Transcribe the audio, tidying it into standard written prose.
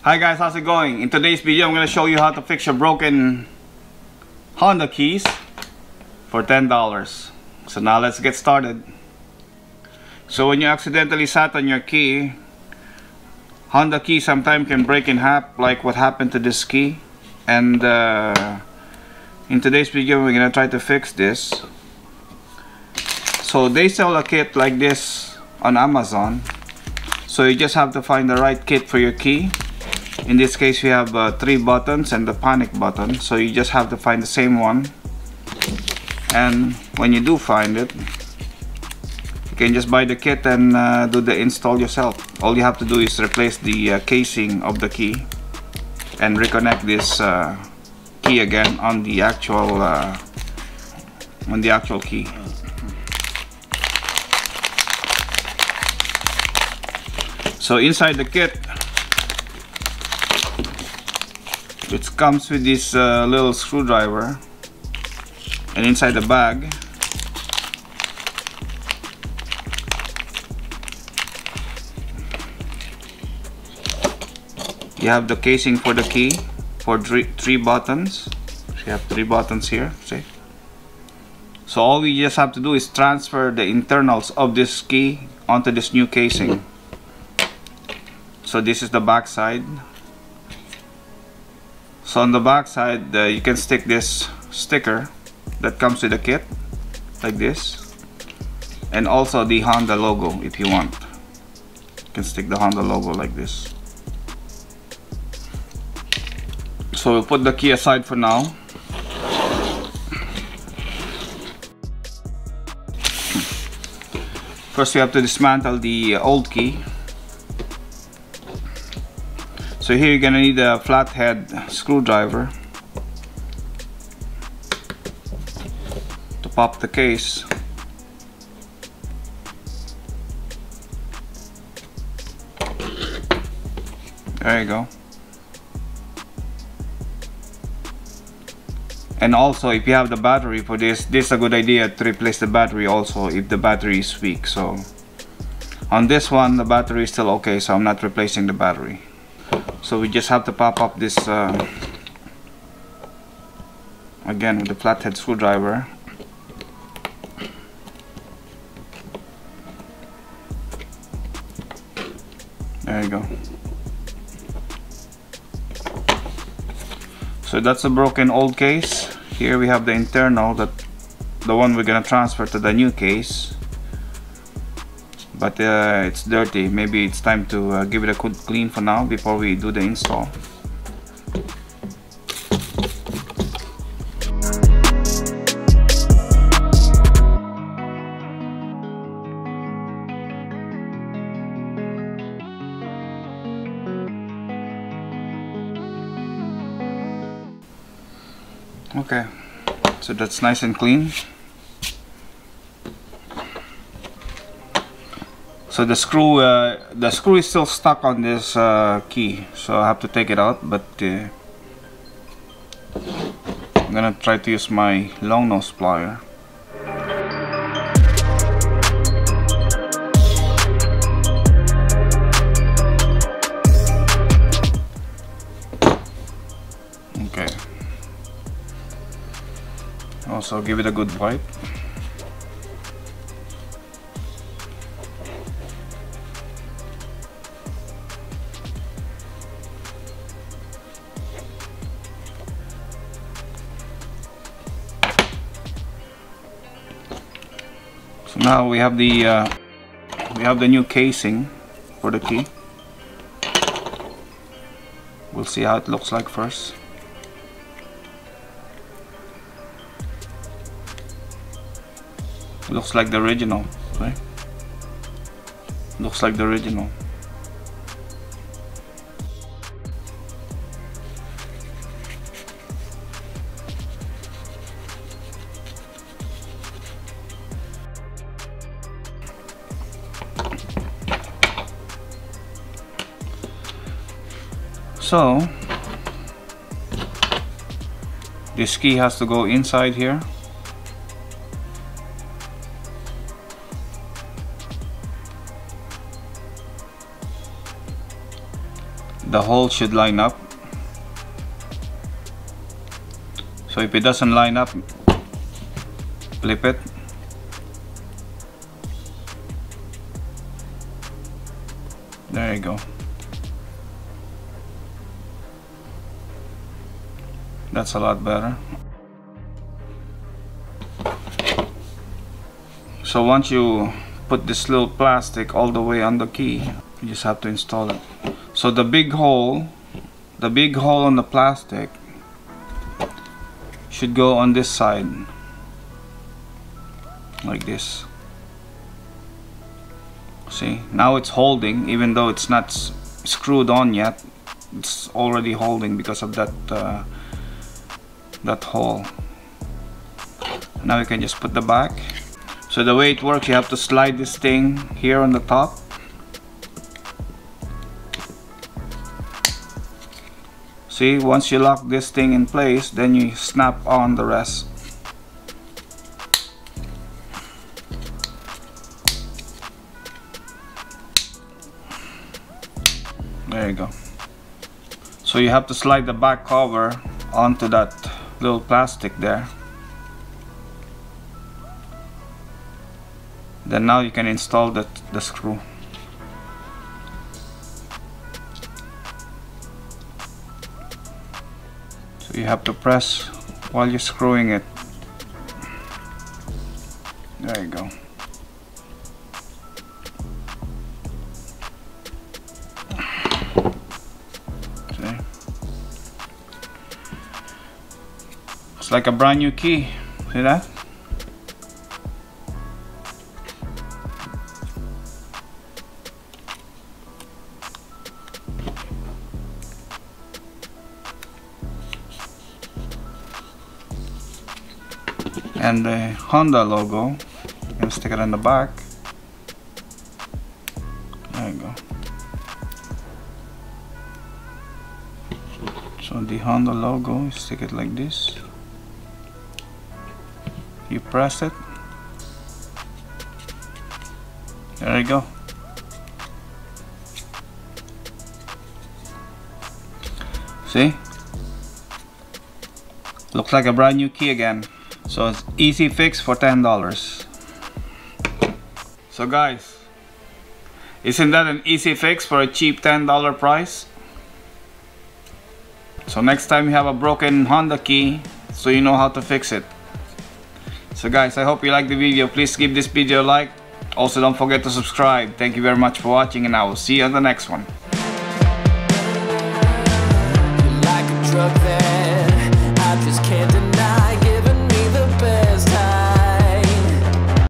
Hi guys, how's it going? In today's video, I'm going to show you how to fix your broken Honda keys for $10. So now let's get started. So when you accidentally sat on your key, Honda key sometimes can break in half, like what happened to this key. And in today's video, we're going to try to fix this. So they sell a kit like this on Amazon. So you just have to find the right kit for your key. In this case, we have 3 buttons and the panic button, so you just have to find the same one. And when you do find it, you can just buy the kit and do the install yourself. All you have to do is replace the casing of the key and reconnect this key again on the actual key. So inside the kit, it comes with this little screwdriver, and inside the bag you have the casing for the key for three buttons. So you have 3 buttons here, see? So all we just have to do is transfer the internals of this key onto this new casing. So this is the back side. So on the back side, you can stick this sticker that comes with the kit, like this, and also the Honda logo if you want. You can stick the Honda logo like this. So we'll put the key aside for now. First we have to dismantle the old key. So here you're gonna need a flathead screwdriver to pop the case. There you go. And also, if you have the battery for this is a good idea to replace the battery also if the battery is weak. So on this one, the battery is still okay, so I'm not replacing the battery. So we just have to pop up this again with the flathead screwdriver. There you go. So that's a broken old case. Here we have the internal, the one we're gonna transfer to the new case. But it's dirty. Maybe it's time to give it a good clean for now before we do the install. Okay, so that's nice and clean. So the screw is still stuck on this key, so I have to take it out. But I'm gonna try to use my long nose plier. Okay. Also give it a good wipe. Now we have the new casing for the key. We'll see how it looks like first. It looks like the original, right? Looks like the original. So this key has to go inside here. the hole should line up. So if it doesn't line up, flip it. There you go. That's a lot better. So once you put this little plastic all the way on the key, you just have to install it. So the big hole on the plastic should go on this side, like this. See, now it's holding, even though it's not screwed on yet. It's already holding because of that that hole. Now you can just put the back. So the way it works, you have to slide this thing here on the top. See, once you lock this thing in place, then you snap on the rest. There you go. So you have to slide the back cover onto that little plastic there. Then now you can install the screw. So you have to press while you're screwing it. There you go. See? It's like a brand new key. See that? And the Honda logo, you can stick it on the back. There you go. So the Honda logo, you stick it like this. You press it. There you go. See? Looks like a brand new key again. So it's easy fix for $10. So guys, isn't that an easy fix for a cheap $10 price? So next time you have a broken Honda key, so you know how to fix it. So guys, I hope you liked the video. Please give this video a like. Also don't forget to subscribe. Thank you very much for watching, and I will see you on the next one.